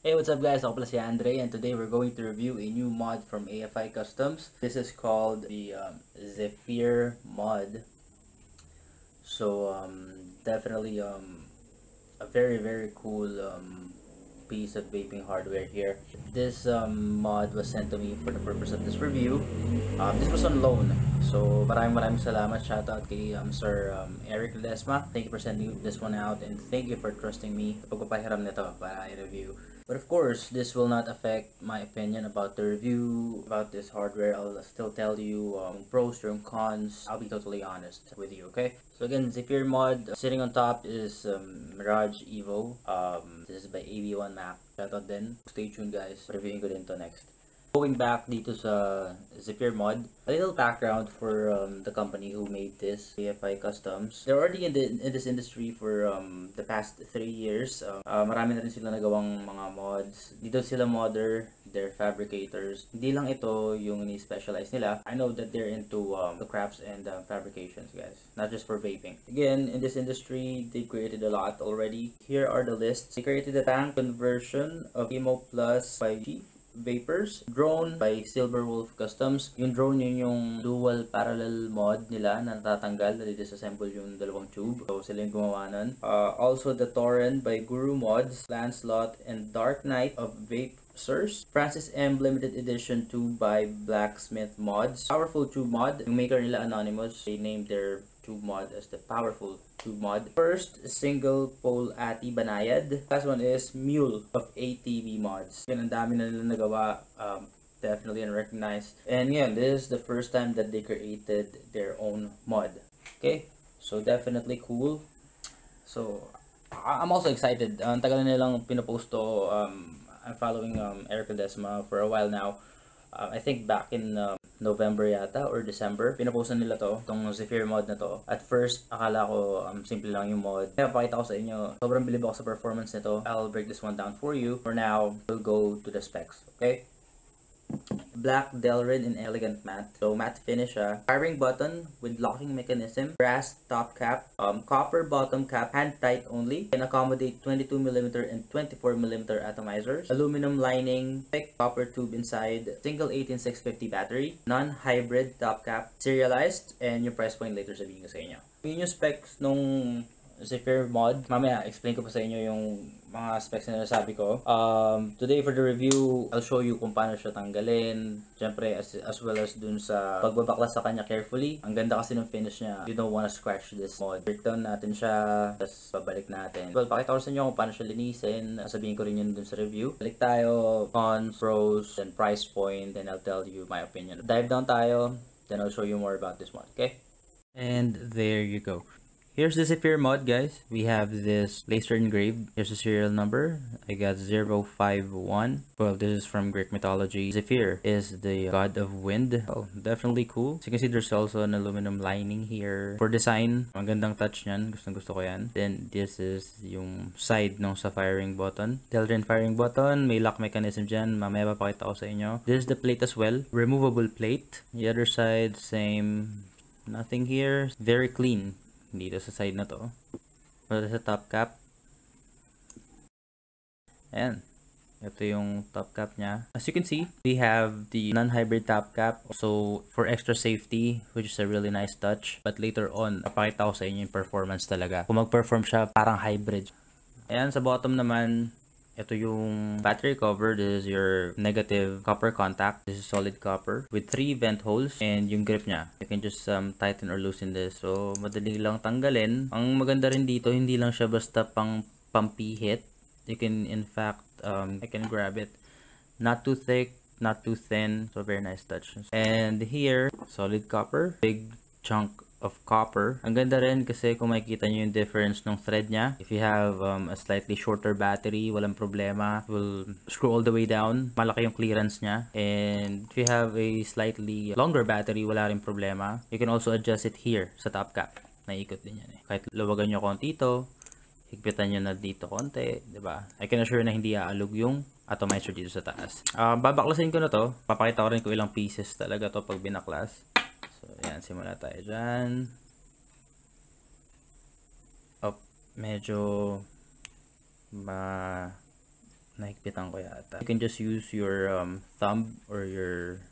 Hey, what's up guys? Ako pala si Andre and today we're going to review a new mod from AFI Customs. This is called the Zephyr mod. Definitely a very cool piece of vaping hardware here. This mod was sent to me for the purpose of this review. This was on loan. So maraming salamat. Shoutout kay Sir Eric Ledesma. Thank you for sending this one out and thank you for trusting me sa pagpapahiram nito para i-review. But of course, this will not affect my opinion about the review, about this hardware. I'll still tell you pros, and cons. I'll be totally honest with you, okay? So again, Zephyr mod, sitting on top is Mirage Evo. This is by AB1 Mac. Shoutout din. Stay tuned guys. Reviewing ko din to next. Going back dito sa Zephyr mod, a little background for the company who made this, AFI Customs. They're already in this industry for the past 3 years. Marami na rin sila nagawang mga mods. Dito sila modder, they're fabricators. Hindi lang ito yung ni-specialize nila. I know that they're into the crafts and fabrications, guys. Not just for vaping. Again, in this industry, they created a lot already. Here are the lists. They created a tank conversion of Emo Plus 5G. Vapors, drone by Silverwolf Customs. Yung drone yun yung dual parallel mod nila na natatanggal na disassemble yung dalawang tube. So sila yung gumawa nun. Also the Torrent by Guru Mods, Lancelot and Dark Knight of Vape Source. Francis M Limited Edition 2 by Blacksmith Mods. Powerful Tube Mod. Yung maker nila Anonymous, they named their tube mod as the Powerful Tube Mod. First, single pole Ati Banayad. Last one is Mule of ATV Mods. Yan, ang dami na nila nagawa. Definitely unrecognized. And yan, this is the first time that they created their own mod. Okay? So, definitely cool. So, I'm also excited. Ang tagal na nilang pinopost to. I'm following Eric Ledesma for a while now. I think back in November yata or December, pinapostan nila itong Zephyr mod na to. At first, akala ko simple lang yung mod. Kaya pakita ko sa inyo, sobrang bilib ako sa performance nito. I'll break this one down for you. For now, we'll go to the specs, okay? Black Delrin in elegant matte. So matte finish firing button with locking mechanism, brass top cap, copper bottom cap, hand tight only, can accommodate 22mm and 24mm atomizers, aluminum lining, thick copper tube inside, single 18650 battery, non-hybrid top cap, serialized, and yung price point later sabihin ko sa inyo. Yun yung specs nung Zephyr mod. Mamaya, explain ko pa sa inyo yung mga specs na nasabi ko. Today for the review, I'll show you kung paano siya tanggalin. Siyempre, as well as dun sa pagbabaklas sa kanya carefully. Ang ganda kasi ng finish niya. You don't wanna scratch this mod. Breakdown natin siya, tapos babalik natin. Well, pakita ko sa inyo kung paano siya linisin. Sabihin ko rin yun dun sa review. Balik tayo, cons, pros, and price point, and I'll tell you my opinion. Dive down tayo, then I'll show you more about this mod, okay? And there you go. Here's the Zephyr mod, guys. We have this laser engraved. Here's the serial number. I got 051. Well, this is from Greek mythology. Zephyr is the god of wind. Oh, definitely cool. So you can see there's also an aluminum lining here. For design, magandang touch niyan. Gusto ko yan. Then this is yung side ng sa firing button. Delrin firing button. May lock mechanism dyan. Mamaya papakita ko sa inyo. This is the plate as well. Removable plate. The other side, same. Nothing here. Very clean. Dito sa side na to. Pero sa top cap. Ayan. Ito yung top cap niya. As you can see, we have the non-hybrid top cap. So, for extra safety, which is a really nice touch. But later on, napakita ko sa inyo yung performance talaga. Kung mag-perform siya, parang hybrid. Ayan, sa bottom naman, ito yung battery cover. This is your negative copper contact. This is solid copper with 3 vent holes and yung grip niya. You can just tighten or loosen this. So, madali lang tanggalin. Ang maganda rin dito, hindi lang siya basta pang pampihit. You can, in fact, I can grab it. Not too thick, not too thin. So, very nice touch. And here, solid copper. Big chunk of copper. Ang ganda rin kasi kung makikita nyo yung difference ng thread niya. If you have a slightly shorter battery, walang problema. It will screw all the way down. Malaki yung clearance niya. And if you have a slightly longer battery, wala rin problema. You can also adjust it here sa top cap. Naiikot din yan eh. Kahit luwagan nyo konti ito, higpitan nyo na dito konti, diba? I can assure na hindi aalog yung atomizer dito sa taas. Babaklasin ko na to. Papakita ko rin kung ilang pieces talaga to pag binaklas. So, ayan, simula tayo dyan. Oh, medyo Nahigpitan ko yata. You can just use your thumb or your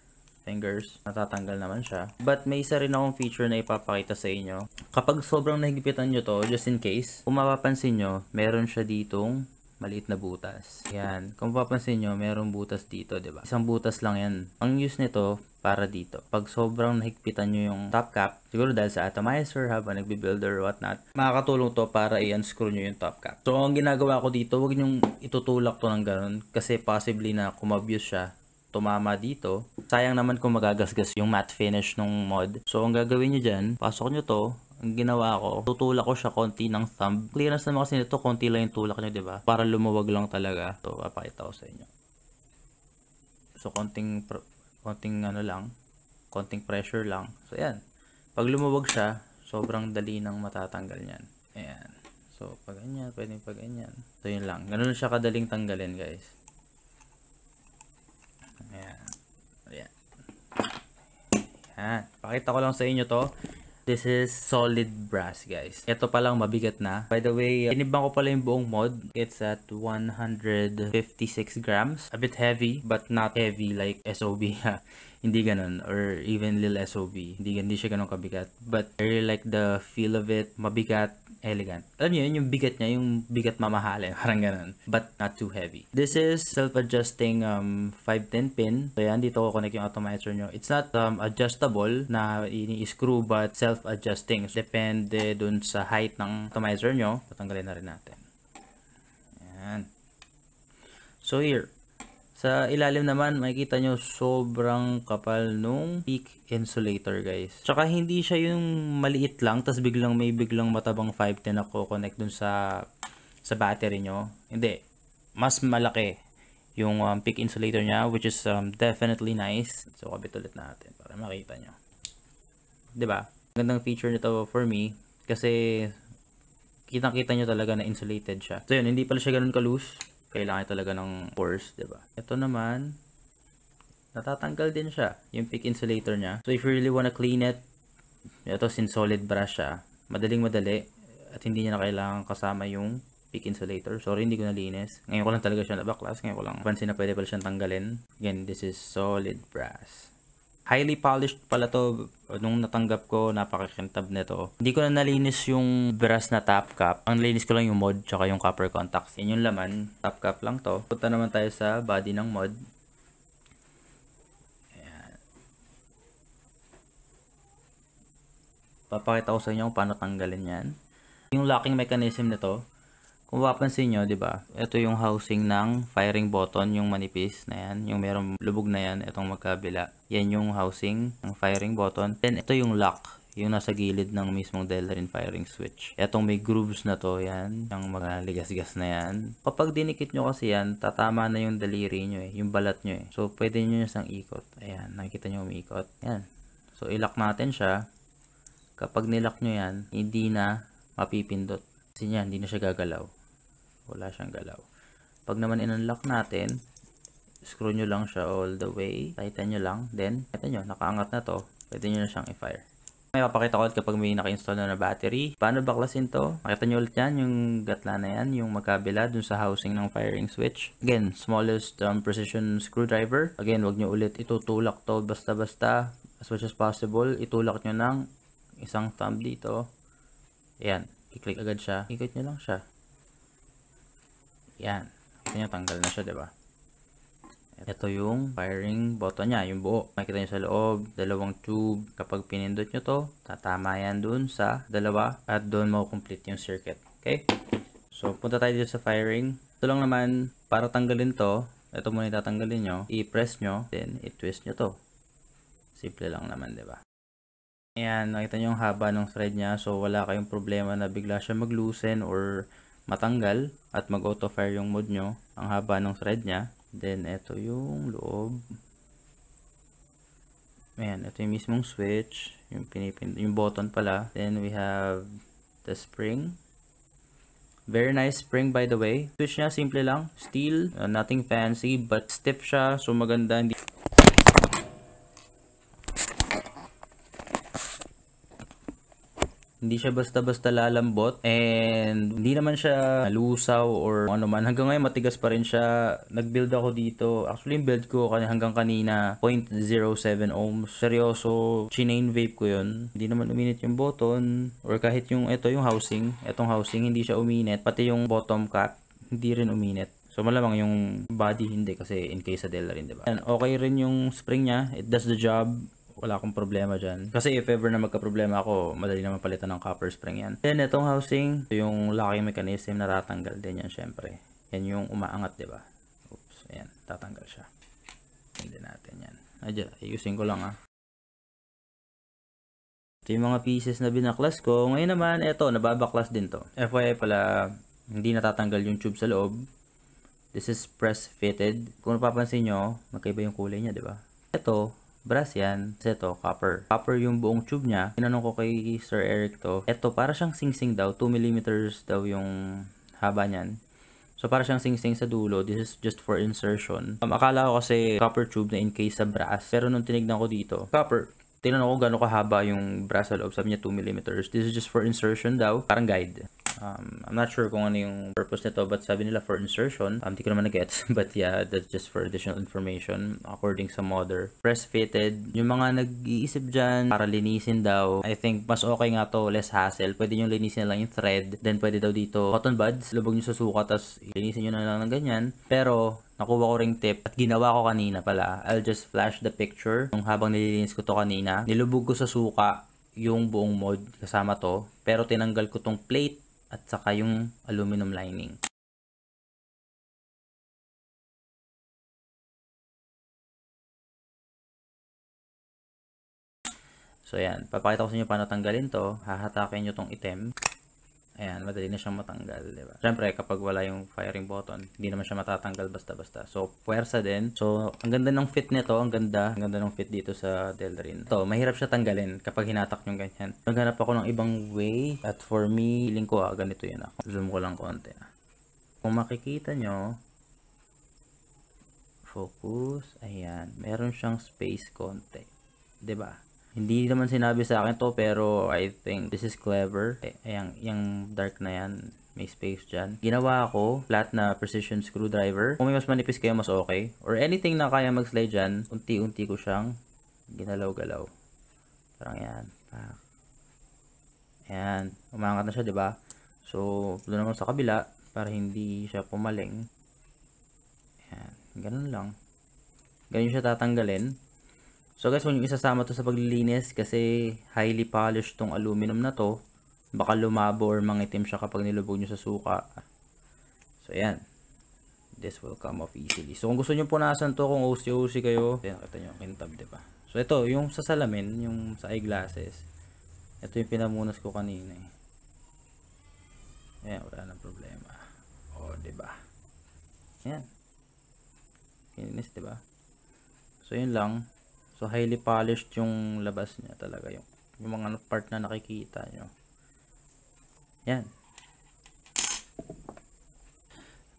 fingers. Natatanggal naman siya. But may isa rin akong feature na ipapakita sa inyo. Kapag sobrang nahigpitan nyo to, just in case, kung mapapansin nyo, meron siya ditong maliit na butas. Yan. Kung mapapansin nyo, merong butas dito, di ba? Isang butas lang yan. Ang use nito, para dito. Pag sobrang nahigpitan nyo yung top cap, siguro dahil sa atomizer, habang nagbe-build or whatnot, makakatulong to para i-unscrew nyo yung top cap. So, ang ginagawa ko dito, huwag nyong itutulak to ng ganun kasi possibly na kumabuse siya, tumama dito. Sayang naman kung magagasgas yung matte finish ng mod. So, ang gagawin nyo dyan, pasok nyo to. Ang ginawa ko, tutulak ko siya konti ng thumb. Clearance naman kasi nito, konti lang yung tulak nyo, diba? Para lumuwag lang talaga. Ito, papakita ko sa inyo. So, konting ano lang, konting pressure lang. So, yan. Pag lumuwag siya, sobrang dali nang matatanggal yan. Ayan. So, pag ganyan, pwedeng pag ganyan. So, yun lang. Ganun siya kadaling tanggalin, guys. Ayan. Ayan. Ayan. Pakita ko lang sa inyo to. This is solid brass, guys. Ito palang mabigat na. By the way, tinibang ko pala yung buong mod. It's at 156 grams. A bit heavy, but not heavy like SOB. Hindi ganun. Or even Lil SOB. Hindi siya ganun kabigat. But I really like the feel of it. Mabigat, elegant. Alam niyo, yung bigat niya, yung bigat mamahalin. Parang ganun. But not too heavy. This is self-adjusting 510 pin. So yan, dito ko connect yung atomizer nyo. It's not adjustable na ini-screw but self-adjusting. Depende dun sa height ng atomizer nyo. Tatanggalin na rin natin. Yan. So here. Sa ilalim naman, makikita nyo sobrang kapal nung peak insulator, guys. Tsaka hindi siya yung maliit lang, tas biglang matabang 510 na connect dun sa battery nyo. Hindi. Mas malaki yung peak insulator niya, which is definitely nice. So, kabit ulit natin para makita nyo. Diba? Gandang feature nito for me kasi kitang-kita nyo talaga na insulated siya. So, yun, hindi pala siya ganun ka-loose. Kailangan talaga ng force, diba? Ito naman, natatanggal din siya, yung peak insulator niya. So, if you really wanna clean it, ito since solid brass siya, madaling-madali, at hindi niya na kailangan kasama yung peak insulator. Sorry, hindi ko nalinis. Ngayon ko lang talaga siya nabaklas. Ngayon ko lang pansin na pwede pala siyang tanggalin. Again, this is solid brass. Highly polished pala to. Nung natanggap ko, napakakintab nito. Hindi ko na nalinis yung brass na top cap. Ang nalinis ko lang yung mod tsaka yung copper contacts. Yan yung laman. Top cap lang to. Punta naman tayo sa body ng mod. Ayan. Papakita ko sa inyo kung paano tanggalin yan. Yung locking mechanism nito, kung mapapansin nyo, diba? Ito yung housing ng firing button, yung manipis na yan. Yung merong lubog na yan, itong magkabila. Yan yung housing ng firing button. Then, ito yung lock, yung nasa gilid ng mismong Delrin firing switch. Itong may grooves na to, yan. Yung mga ligas-gas na yan. Kapag dinikit nyo kasi yan, tatama na yung daliri nyo yung balat nyo So, pwede nyo siyang ikot. Ayan, nakikita nyo umiikot. Yan. So, ilock natin siya. Kapag nilock nyo yan, hindi na mapipindot. Kasi yan, hindi na siya gagalaw. Wala siyang galaw. Pag naman in-unlock natin, screw nyo lang siya all the way. Tighten nyo lang. Then, ito nyo, nakaangat na to. Pwede nyo na siyang i-fire. May papakita ko ulit kapag may naka-install na battery. Paano baklasin to? Makita nyo ulit yan, yung gatla na yan, yung magkabila dun sa housing ng firing switch. Again, smallest precision screwdriver. Again, wag nyo ulit itutulak to basta-basta. As much as possible, itulak nyo ng isang thumb dito. Ayan, i-click agad siya. Ikot nyo lang siya. Yan. Kanya tanggal na siya, diba? Ito yung firing button niya, yung buo. Makikita nyo sa loob, dalawang tube. Kapag pinindot nyo to, tatama yan dun sa dalawa at doon makukomplete yung circuit. Okay? So, punta tayo dito sa firing. Ito lang naman, para tanggalin to, ito muna itatanggalin nyo. I-press nyo, then i-twist nyo to. Simple lang naman, diba? Ayan, nakita nyo yung haba ng thread niya. So, wala kayong problema na bigla siya mag-loosen or matanggal at mag-auto fire yung mod nyo. Ang haba ng thread niya. Then, ito yung loob. Ayan, ito yung mismong switch. Yung button pala. Then, we have the spring. Very nice spring, by the way. Switch niya, simple lang. Steel, nothing fancy, but stiff siya. So, maganda. Hindi Hindi siya basta-basta lalambot and hindi naman siya lusaw or ano man. Hanggang ngayon matigas pa rin siya. Nag-build ako dito. Actually yung build ko hanggang kanina 0.07 ohms. Seryoso, chinane vape ko yun. Hindi naman uminit yung button or kahit yung yung housing. Etong housing hindi siya uminit. Pati yung bottom cap hindi rin uminit. So malamang yung body hindi kasi in case sa Delrin, diba? And okay rin yung spring niya. It does the job. Wala akong problema dyan. Kasi if ever na magka-problema ako, madali naman palitan ng copper spring yan. Then, itong housing, yung locking mechanism, natatanggal din yan, syempre. Yan yung umaangat, diba? Oops, ayan, tatanggal siya. Hindi natin yan. Ayusin ko lang, Ito yung mga pieces na binaklas ko. Ngayon naman, nababaklas din to. FYI pala, hindi natatanggal yung tube sa loob. This is press fitted. Kung napapansin nyo, magkaiba yung kulay niya, diba? Brass yan. Ito, copper. Copper yung buong tube niya. Tinanong ko kay Sir Eric to. Para siyang sing-sing daw. 2mm daw yung haba niyan. So, para siyang sing-sing sa dulo. This is just for insertion. Akala ko kasi copper tube na in case sa brass. Pero nung tinignan ko dito, copper. Tinanong ko gano'ng kahaba yung brass sa loob. Sabi niya 2mm. This is just for insertion daw. Parang guide. I'm not sure kung ano yung purpose nito, but sabi nila for insertion. Di ko naman na-gets. But yeah, that's just for additional information according sa modder. Press fitted. Yung mga nag-iisip dyan para linisin daw, I think mas okay nga to, less hassle. Pwede nyo linisin na lang yung thread. Then pwede daw dito cotton buds. Lubog nyo sa suka, tapos linisin nyo na lang ng ganyan. Pero nakuha ko ring tip at ginawa ko kanina pala. I'll just flash the picture. Nung habang nililinis ko to kanina, nilubog ko sa suka yung buong mod kasama to. Pero tinanggal ko tong plate at saka yung aluminum lining. So ayan, papakita ko sa inyo paano tanggalin to. Hahatakin nyo tong item. Ayan, madali na siyang matanggal, diba? Siyempre, kapag wala yung firing button, hindi naman siya matatanggal basta-basta. So, puwersa din. So, ang ganda ng fit nito, ang ganda ng fit dito sa Delrin. Ito, mahirap siya tanggalin kapag hinatak yung ganyan. Naghanap ako ng ibang way. At for me, feeling ko, ganito yun ako. Zoom ko lang konti. Kung makikita nyo, focus, ayan, meron siyang space konti. Diba? Hindi naman sinabi sa akin to, pero I think this is clever. Ayan, yung dark na yan, may space dyan. Ginawa ko, flat na precision screwdriver. Kung may mas manipis kayo, mas okay. Or anything na kaya mag-slide dyan, unti-unti ko siyang ginalaw-galaw. Parang yan. Ayan, umangat na siya, diba? So, doon naman sa kabila, para hindi siya pumaling. Ayan, ganun lang. Ganun siya tatanggalin. So guys, kung yung isasama to sa paglilinis kasi highly polished tong aluminum na to, baka lumabo or mangitim siya kapag nilubog nyo sa suka. So ayan, this will come off easily. So kung gusto nyo punasan to, kung OC kayo, nakita nyo, kintab, diba? So ito, yung sa salamin, yung sa eyeglasses, ito yung pinamunas ko kanina. Ayan, wala nang problema. O, diba? Ayan. Kinis, diba? So yun lang. So, highly polished yung labas niya talaga. Yung mga part na nakikita nyo. Yan.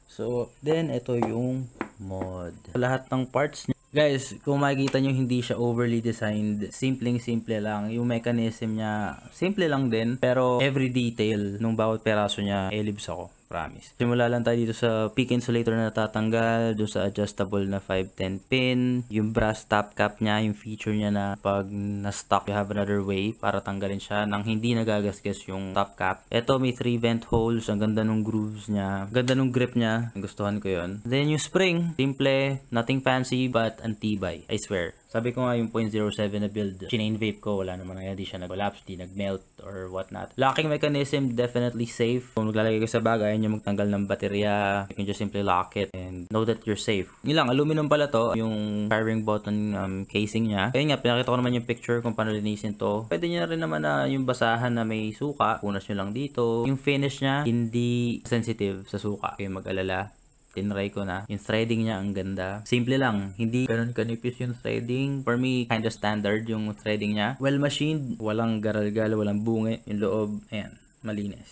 So, then, ito yung mod. Lahat ng parts niya. Guys, kung makikita nyo, hindi siya overly designed. Simpleng-simple lang. Yung mechanism niya, simple lang din. Pero, every detail nung bawat peraso niya, elibs ako. Promise. Simula lang tayo dito sa peak insulator na natatanggal, doon sa adjustable na 510 pin, yung brass top cap niya, yung feature niya na pag na-stock, you have another way para tanggalin siya nang hindi nagagasgas yung top cap. Ito may 3 vent holes, ang ganda nung grooves niya, ganda nung grip niya, gustuhan ko yun. Then yung spring, simple, nothing fancy but antibay, I swear. Sabi ko nga yung 0.07 na build, chinane vape ko, wala naman na, hindi siya nag-collapse, di nag-melt or whatnot. Locking mechanism, definitely safe. Kung naglalagay ka sa bag, ayaw nyo magtanggal ng baterya, you can just simply lock it and know that you're safe. Yun lang, aluminum pala to, yung firing button casing niya. Kaya nga, pinakita ko naman yung picture kung paano linisin to. Pwede nyo rin naman na yung basahan na may suka, punas nyo lang dito. Yung finish niya, hindi sensitive sa suka. Kaya mag-alala. Tinry ko na. Yung threading niya ang ganda. Simple lang. Hindi ganun kanipis yung threading. For me, kind of standard yung threading niya. Well machined. Walang garal-gal, walang bungi. Yung loob, ayan, malinis.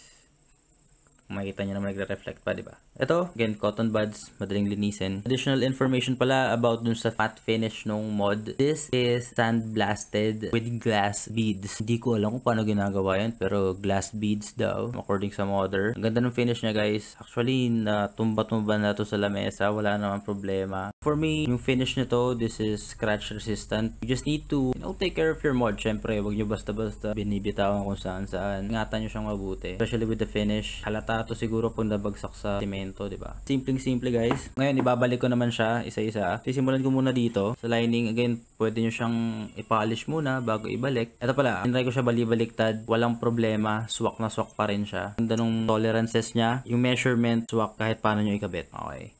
Kung makikita nyo naman nagre-reflect pa, diba? Ito, again, cotton buds, madaling linisin. Additional information pala about dun sa matte finish nung mod. This is sandblasted with glass beads. Hindi ko alam kung paano ginagawa yan, pero glass beads daw, according sa modder. Ang ganda ng finish niya, guys. Actually, natumba-tumba na to sa lamesa. Wala naman problema. For me, yung finish nito, this is scratch resistant. You just need to, take care of your mod. Syempre, wag nyo basta-basta binibitawan kung saan-saan. Ingatan nyo siyang mabuti. Especially with the finish. Halata to siguro pag nabagsak sa semento, diba? Simpleng-simple, guys. Ngayon, ibabalik ko naman siya isa-isa. Sisimulan ko muna dito. Sa lining, again, pwede nyo siyang i-polish muna bago ibalik. Ito pala, tinry ko siya bali-baliktad. Walang problema. Swak na swak pa rin siya. Ganda nung tolerances niya. Yung measurement, swak kahit paano nyo ikabit. Okay.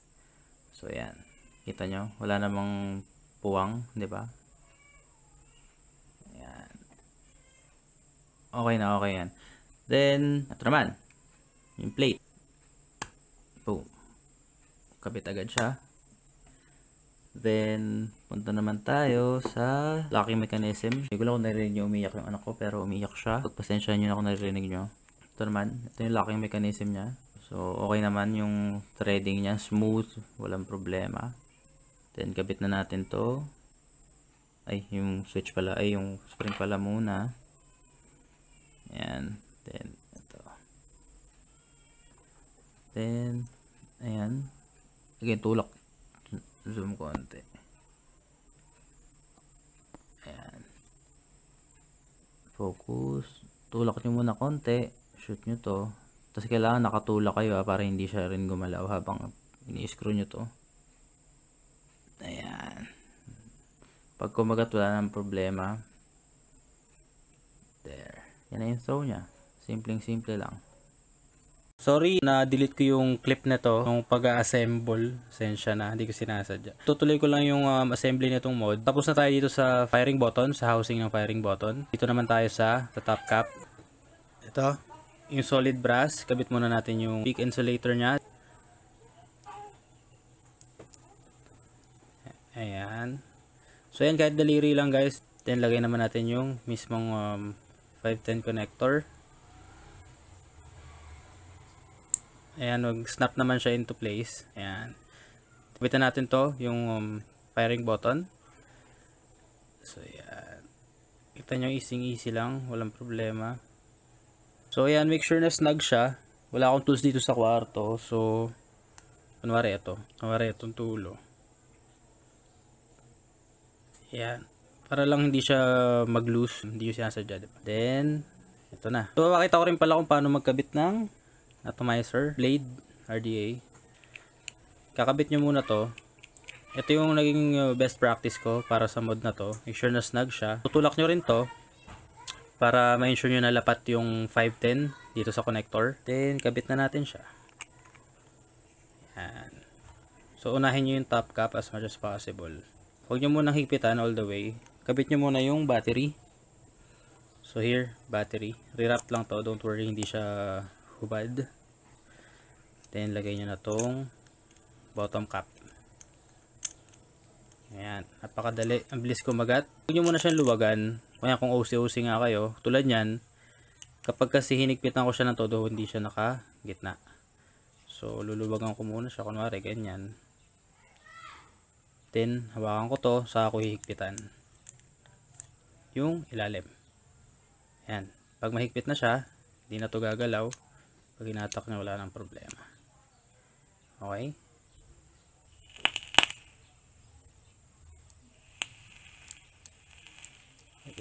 So, yan. Kita nyo? Wala namang puwang, diba? Ayan. Okay na, okay yan. Then, ito naman. Yung plate. Boom. Kabit agad siya. Then, punta naman tayo sa locking mechanism. Hindi ko lang kung narinig nyo umiyak yung anak ko, pero umiyak siya. Pagpasensya nyo na kung narinig nyo. Ito naman, ito yung locking mechanism niya. So, okay naman yung threading niya. Smooth, walang problema. Then, kabit na natin to. Ay, yung switch pala. Ay, yung spring pala muna. Ayan. Then, ito. Then, ayan. Again, tulak. Zoom konti. Ayan. Focus. Tulak nyo muna konti. Shoot nyo to. Tapos kailangan nakatulak kayo para hindi siya rin gumalaw habang ini-screw nyo to. Ayan. Pag kumagat, wala nang problema. There. Yan na yung throw niya. Simpleng-simple lang. Sorry, na-delete ko yung clip na to. Yung pag-assemble. Sensya na. Hindi ko sinasadya. Tutuloy ko lang yung assembly nitong mod. Tapos na tayo dito sa firing button. Sa housing ng firing button. Dito naman tayo sa top cap. Ito. Yung solid brass. Kabit muna natin yung peak insulator niya. Ayan. So yan, kahit daliri lang, guys. Then lagay naman natin yung mismong 510 connector. Ayan, mag-snap naman siya into place. Ayan. Kabitan natin to, yung firing button. So ayan. Kita nyo, easy lang. Walang problema. So ayan, make sure na snug siya. Wala akong tools dito sa kwarto. So, kunwari ito. Kunwari itong tulo. Ayan. Para lang hindi siya mag-loose. Hindi yung sinasadya, diba? Then, ito na. So, makita ko rin pala kung paano magkabit ng atomizer blade RDA. Kakabit nyo muna to. Ito yung naging best practice ko para sa mod na to. Make sure na snug siya. Tutulak nyo rin to para ma-ensure nyo na lapat yung 510 dito sa connector. Then, kabit na natin siya. Ayan. So, unahin nyo yung top cap as much as possible. Huwag nyo munang higpitan all the way. Kabit nyo muna yung battery. So here, battery. Rewrap lang to. Don't worry, hindi siya hubad. Then, lagay nyo na tong bottom cap. Ayan. Napakadali. Ang bilis kumagat. Huwag nyo muna siyang luwagan. Kaya kung OC-OC nga kayo, tulad nyan, kapag kasi hinigpitan ko siya ng todo, hindi siya naka-gitna. So, luluwagan ko muna siya. Kunwari, ganyan. Then, hawakan ko to, saka ko hihigpitan yung ilalim. Ayan. Pag mahigpit na siya, hindi na to gagalaw. Pag hinatak niya, wala nang problema. Okay?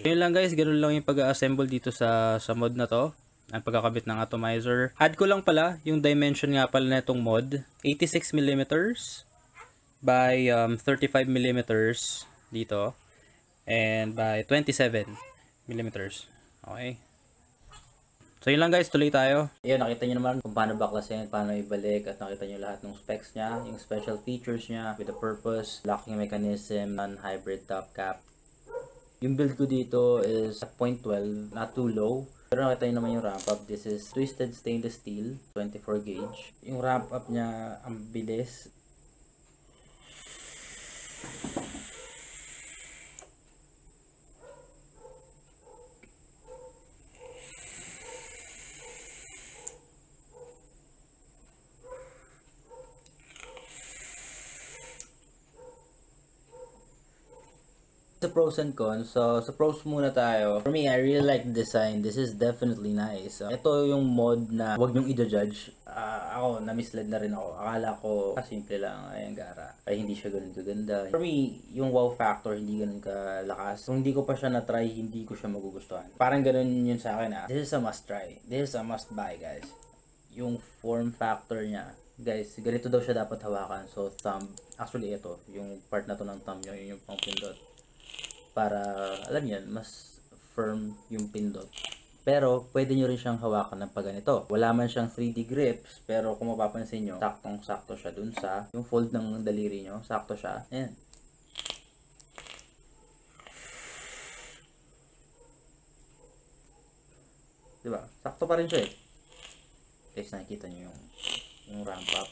Yun lang, guys. Ganun lang yung pag-assemble dito sa mod na to. Ang pagkakabit ng atomizer. Add ko lang pala yung dimension nga pala na itong mod. 86mm by 35mm dito and by 27mm. Okay, so yun lang, guys, tuloy tayo. Ayun, nakita nyo naman kung paano baklasin, paano ibalik, at nakita nyo lahat ng specs nya, yung special features nya with the purpose, locking mechanism, non-hybrid top cap. Yung build ko dito is 0.12, not too low. Pero nakita nyo naman yung ramp up. This is twisted stainless steel, 24 gauge. Yung ramp up nya, ang bilis. pros and cons. So, sa pros muna tayo. For me, I really like the design. This is definitely nice. Ito yung mod na wag niyong i-judge. Ako, na-misled na rin ako. Akala ko, simple lang, ay ang gara. Ay, hindi siya ganun kaganda. For me, yung wow factor, hindi ganun kalakas. Kung hindi ko pa siya na-try, hindi ko siya magugustuhan. Parang ganun yun sa akin. This is a must try. This is a must buy, guys. Yung form factor niya. Guys, ganito daw siya dapat hawakan. So, thumb. Actually, ito. Yung part na to ng thumb nyo, yun yung pang pindot. Para, alam yan, mas firm yung pindot. Pero, pwede nyo rin siyang hawakan ng pagganito. Wala man siyang 3D grips, pero kung mapapansin nyo, saktong-sakto siya dun sa, yung fold ng daliri nyo, sakto siya. Ayan. Diba? Sakto pa rin siya eh. Guys, nakikita nyo yung ramp up.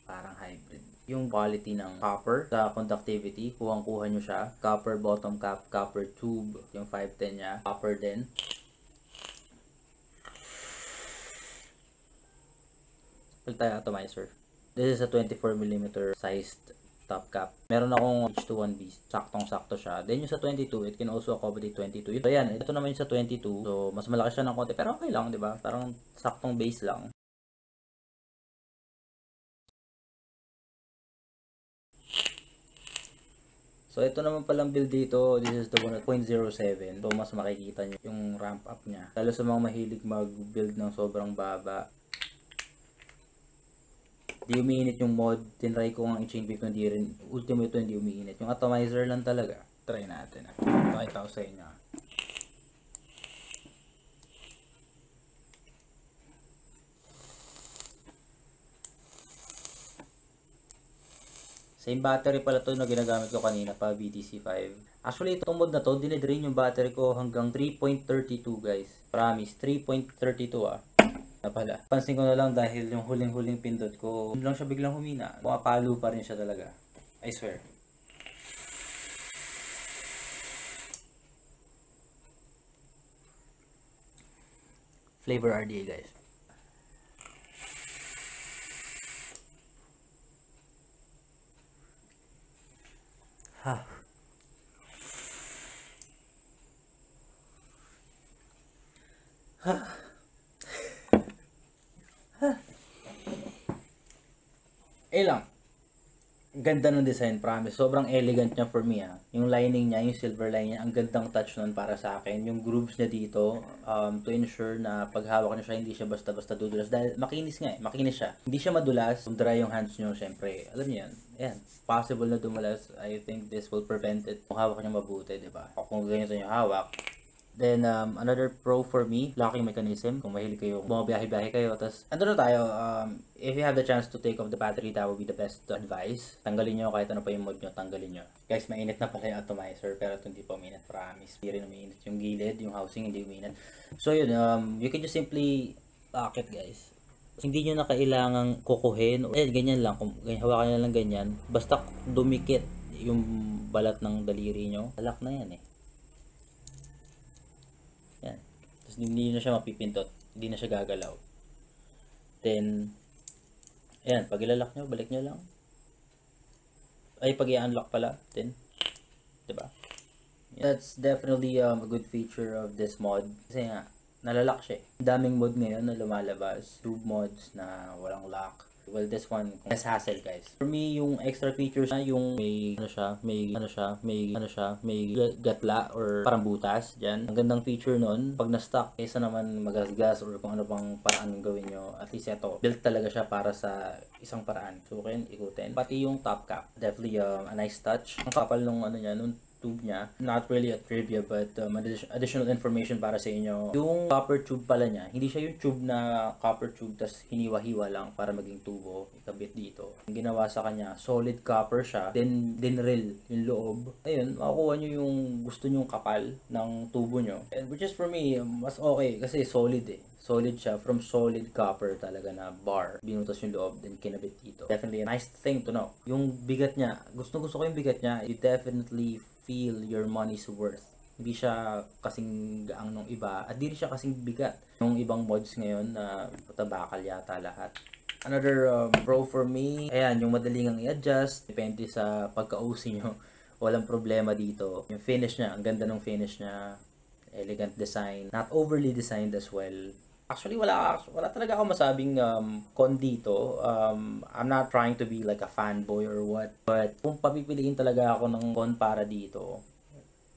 Parang hybrid. Yung quality ng copper sa conductivity, kuhang-kuha nyo siya. Copper bottom cap, copper tube, yung 510 nya, copper din. Pili tayo atomizer. This is a 24mm sized top cap. Meron akong H21B, saktong-sakto siya. Then yung sa 22, it can also accommodate 22. So yan, ito naman yung sa 22. So mas malaki siya ng konti, pero okay lang, 'di ba? Parang saktong base lang. So, ito naman palang build dito, this is the one at 0.07. So, mas makikita nyo yung ramp up niya. Lalo sa mga mahilig mag-build ng sobrang baba. Di umiinit yung mod. Tinry ko ang i-chain beef, hindi rin. Ultimo ito, hindi umiinit. Yung atomizer lang talaga. Try natin. Pakita ko sa inyo. Same battery pala to na ginagamit ko kanina pa, BTC5. Actually, itong mod na to, dinidrain yung battery ko hanggang 3.32 guys. Promise, 3.32 na pala. Pansin ko na lang dahil yung huling-huling pindot ko, lang siya biglang humina. Pumapalo pa rin siya talaga. I swear. Flavor RDA guys. Ha. Ha. Ha. Lang. Ganda ng design, promise. Sobrang elegant niya for me Yung lining niya, yung silver line niya, ang gandang touch nun para sa akin. Yung grooves niya dito, to ensure na paghawak niya siya, hindi siya basta-basta dudulas. Dahil makinis nga makinis siya. Hindi siya madulas. Kung dry yung hands niyo, syempre, alam niyo yan. Ayan, possible na dumulas. I think this will prevent it. Kung hawak niya mabuti, diba? Kung ganito yung hawak. Then, another pro for me, locking mechanism. Kung mahilig kayo, bumabiyahe-biyahe kayo. Tapos, ando na tayo, if you have the chance to take off the battery, that would be the best advice. Tanggalin nyo kahit ano pa yung mod nyo, tanggalin nyo. Guys, mainit na pala yung atomizer, pero ito hindi pa uminit, promise. Hindi rin uminit yung gilid, yung housing hindi uminit. So yun, you can just simply lock it guys. Hindi nyo na kailangang kukuhin. Ganyan lang, kung hawakan nyo lang ganyan. Basta dumikit yung balat ng daliri nyo, lock na yan Yan. Tapos hindi na siya mapipindot. Hindi na siya gagalaw. Then, ayan, pag ilalak nyo, balik nyo lang. Ay, pag i-unlock pala, then, diba? That's definitely a good feature of this mod. Kasi nga, nalalak siya Daming mod ngayon na lumalabas. Tube mods na walang lock. Well, this one, less hassle guys. For me, yung extra features na yung may gatla or parang butas dyan. Ang gandang feature nun, pag na-stuck, kaysa naman magasgas or kung ano pang paraan gawin nyo, at least ito, built talaga siya para sa isang paraan. Sukin, ikutin. Pati yung top cap, definitely a nice touch. Ang kapal nung nung tube niya. Not really a trivia but additional information para sa inyo. Yung copper tube pala niya, hindi siya yung tube na copper tube tas hiniwa-hiwa lang para maging tubo. Ikabit dito. Ang ginawa sa kanya, solid copper siya. Then dinrill yung loob. Ayun, makukuha nyo yung gusto nyong kapal ng tubo nyo. And which is for me, mas okay kasi solid Solid siya from solid copper talaga na bar. Binutas yung loob then kinabit dito. Definitely a nice thing to know. Yung bigat niya, gusto ko yung bigat niya. You definitely feel your money's worth. Hindi siya kasing gaang nung iba at hindi siya kasing bigat nung ibang mods ngayon na bakal yata lahat. Another pro for me, ayan, yung madaling ang i-adjust. Depende sa pagka-OC nyo. Walang problema dito. Yung finish niya, ang ganda ng finish niya. Elegant design. Not overly designed as well. Actually, wala talaga ako masabing con dito. I'm not trying to be like a fanboy or what. But kung papipiliin talaga ako ng con para dito,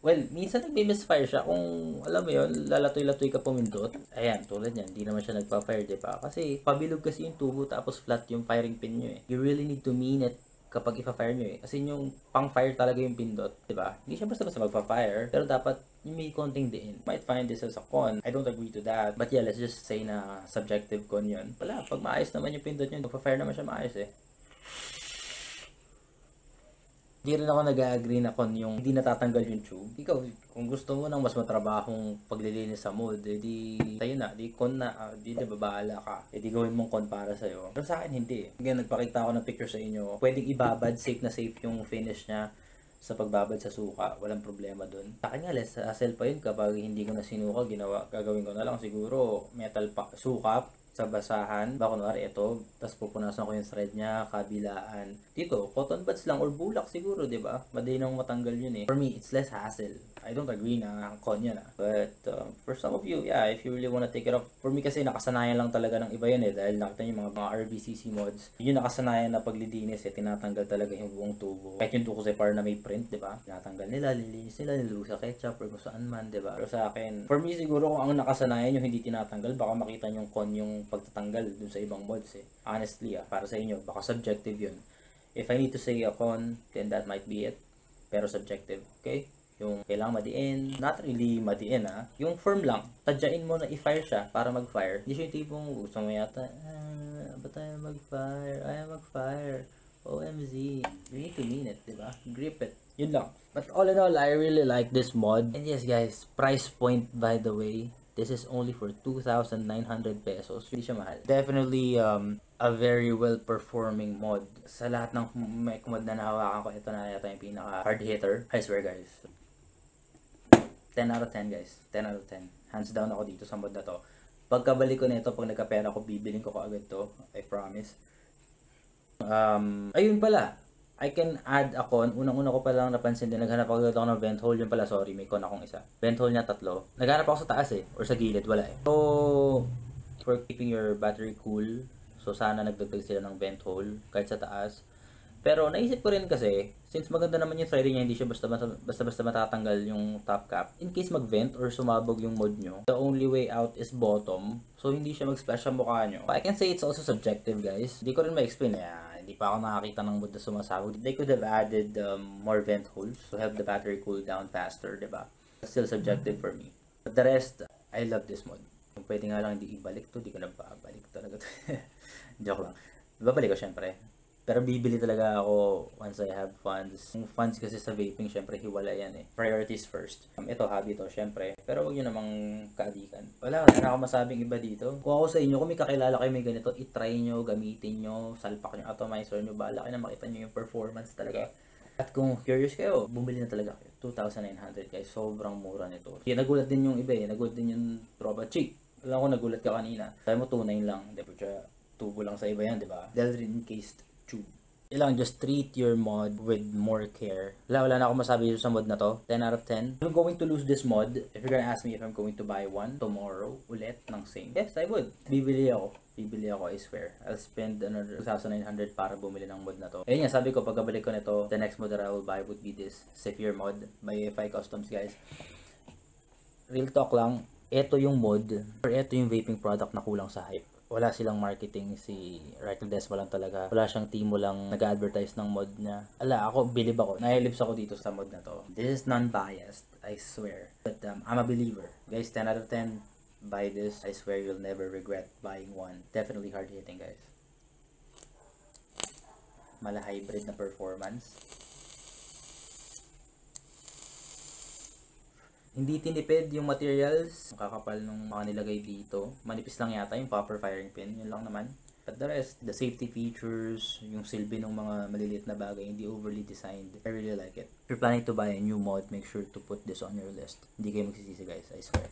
well, minsan nagmi-misfire siya kung, alam mo yun, lalatoy-latoy ka pumindot. Ayan, tulad yan, hindi naman siya nagpa-fire, diba? Kasi pabilog kasi yung tubo tapos flat yung firing pin nyo eh. You really need to mean it kapag ipa-fire nyo eh. Kasi yung pang-fire talaga yung pindot, diba? Hindi siya basta-basta magpa-fire, pero dapat yung may konting diin. Might find this as a con. I don't agree to that. But yeah, let's just say na subjective con yun. Wala, pag maayos naman yung pindot nyo, magpa-fire naman siya maayos eh. Hindi rin ako nag-agree na con yung hindi natatanggal yung tube. Ikaw, kung gusto mo ng mas matrabahong paglilinis sa mold, edi tayo na, di con na, di babahala ka. Edi gawin mong con para sa'yo. Pero sa akin, hindi. Ngayon, nagpakita ako ng picture sa inyo. Pwedeng ibabad, safe na safe yung finish niya sa pagbabad sa suka. Walang problema dun. Sa akin nga, less hassle pa yun kapag hindi ko na sinuka, gagawin ko na lang siguro metal suka sa basahan. Baka kunwari ito, tapos pupunasan ko yung thread niya, kabilaan. Dito, cotton buds lang or bulak siguro, di ba? Madali nang matanggal yun eh. For me, it's less hassle. I don't agree na con yun ah. But for some of you, yeah, if you really wanna take it off. For me kasi nakasanayan lang talaga ng iba yun eh. Dahil nakita nyo mga RBCC mods. Yun yung nakasanayan na paglilinis eh. Tinatanggal talaga yung buong tubo. Kahit yung tuko sa par na may print, di ba? Tinatanggal nila, lilinis nila, nilulog sa ketchup or kung saan man, di ba? Pero sa akin, for me siguro kung ang nakasanayan yung hindi tinatanggal, baka makita nyo yung con yung pagtatanggal dun sa ibang mods eh. Honestly para sa inyo, baka subjective yun. If I need to say a con, then that might be it. Pero subjective, okay? Yung kailangan madiin, not really madiin yung firm lang, tadyain mo na i-fire siya para mag-fire. Hindi siya yung tipong gusto mo yata, ba tayo mag-fire? Ayaw mag-fire. OMG. You need to mean it, diba? Grip it. Yun lang. But all in all, I really like this mod. And yes guys, price point by the way, this is only for 2,900 pesos. Hindi siya mahal. Definitely a very well-performing mod. Sa lahat ng mod na nahawakan ko, ito na yata yung pinaka-hard hitter. I swear guys. 10 out of 10 guys. 10 out of 10. Hands down ako dito sa mod na to. Pagkabalik ko nito, pag nagkapera ko, bibiling ko agad to. I promise. Ayun pala. I can add a con. Unang-una ko pa lang napansin din. Naghanap ako ng vent hole. Yun pala, sorry. May con akong isa. Vent hole niya 3. Naghanap ako sa taas eh. Or sa gilid. Wala eh. So, for keeping your battery cool. So, sana nagdagdag sila ng vent hole. Kahit sa taas. Pero naisip ko rin kasi, since maganda naman yung threading niya, hindi siya basta-basta matatanggal yung top cap. In case mag-vent or sumabog yung mod nyo, the only way out is bottom. So, hindi siya mag-splash sa mukha nyo. I can say it's also subjective, guys. Hindi ko rin ma-explain. Hindi pa ako nakakita ng mod na sumasabog. They could have added more vent holes to help the battery cool down faster, diba? Still subjective for me. But the rest, I love this mod. Kung pwede nga lang hindi ibalik to, di ko na babalik talaga to. Joke lang. Babalik ko syempre. Pero bibili talaga ako once I have funds. Yung funds kasi sa vaping, syempre hiwala yan eh. Priorities first. Ito, hobby to, syempre. Pero wag nyo namang kaadikan. Wala na ako masabing iba dito. Kung ako sa inyo, kung may kakilala kayo may ganito, itry nyo, gamitin nyo, salpak nyo, atomizer nyo, bahala kayo na makita nyo yung performance talaga. At kung curious kayo, bumili na talaga kayo. 2,900 guys, sobrang mura nito. Kaya nagulat din yung iba eh, nagulat din yung tropa. Chick, alam ko nagulat ka kanina. Sabi mo 2,900 lang, diba? Tubo lang sa iba yan, diba? Delrin encased tube. Ilang just treat your mod with more care. Wala na ako masabi sa mod na to. 10 out of 10. I'm going to lose this mod. If you're gonna ask me if I'm going to buy one tomorrow, ulit ng same. Yes, I would. Bibili ako, I swear. I'll spend another 2,900 para bumili ng mod na to. Ayun nga, sabi ko, pagkabalik ko nito, the next mod that I will buy would be this Secure mod by AFI Customs, guys. Real talk lang, ito yung mod, or ito yung vaping product na kulang sa hype. Wala silang marketing, si Rackle Desma lang talaga. Wala siyang team mo lang nag-advertise ng mod niya. Ako, believe ako. Nahilips ako dito sa mod na to. This is non-biased, I swear. But I'm a believer. Guys, 10 out of 10. Buy this. I swear you'll never regret buying one. Definitely hard hitting, guys. Mala hybrid na performance. Hindi tinipid yung materials. Ang kakapal nung mga nilagay dito. Manipis lang yata yung copper firing pin. Yun lang naman. But the rest, the safety features, yung silbi ng mga maliliit na bagay, hindi overly designed. I really like it. If you're planning to buy a new mod, make sure to put this on your list. Hindi kayo magsisisi guys, I swear.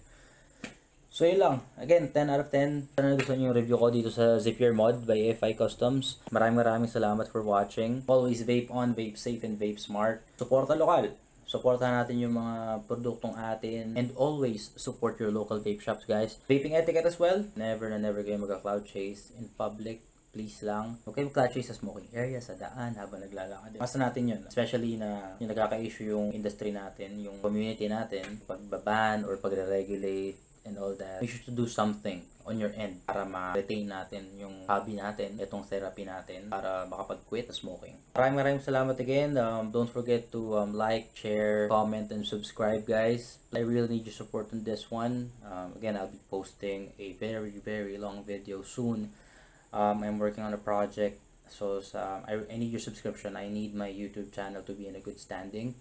So yun lang. Again, 10 out of 10. Sana nagustuhan niyo yung review ko dito sa Zippier Mod by AFI Customs. Maraming salamat for watching. Always vape on, vape safe, and vape smart. Suporta lokal. Supportahan natin yung mga produktong atin. And always support your local vape shops, guys. Vaping etiquette as well. Never na never kayo mag-cloud chase in public. Please lang. Okay, mag-cloud chase sa smoking area, sa daan, habang naglalakad. Basta natin yun. Especially na yung nagkaka-issue yung industry natin, yung community natin, pagbaban or pagre-regulate and all that. Make sure to do something on your end para ma-retain natin yung hobby natin, itong therapy natin, para makapag-quit na smoking. Maraming salamat again. Don't forget to like, share, comment, and subscribe, guys. I really need your support on this one. Again, I'll be posting a very long video soon. I'm working on a project, so I need your subscription. I need my YouTube channel to be in a good standing.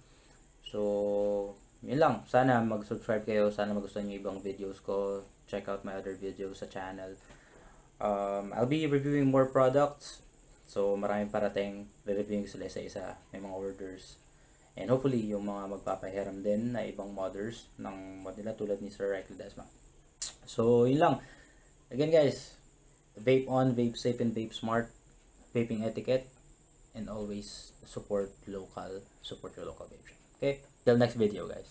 So, yun lang. Sana mag-subscribe kayo. Sana magustuhan nyo ibang videos ko. Check out my other videos sa channel. I'll be reviewing more products. So, maraming parating. Re-reviewing sila isa-isa. May mga orders. And hopefully, yung mga magpapahiram din na ibang modders ng mod nila tulad ni Sir Rex Ledesma. So, yun lang. Again, guys. Vape on, vape safe, and vape smart. Vaping etiquette. And always support your local vape shop. Okay? Till next video, guys.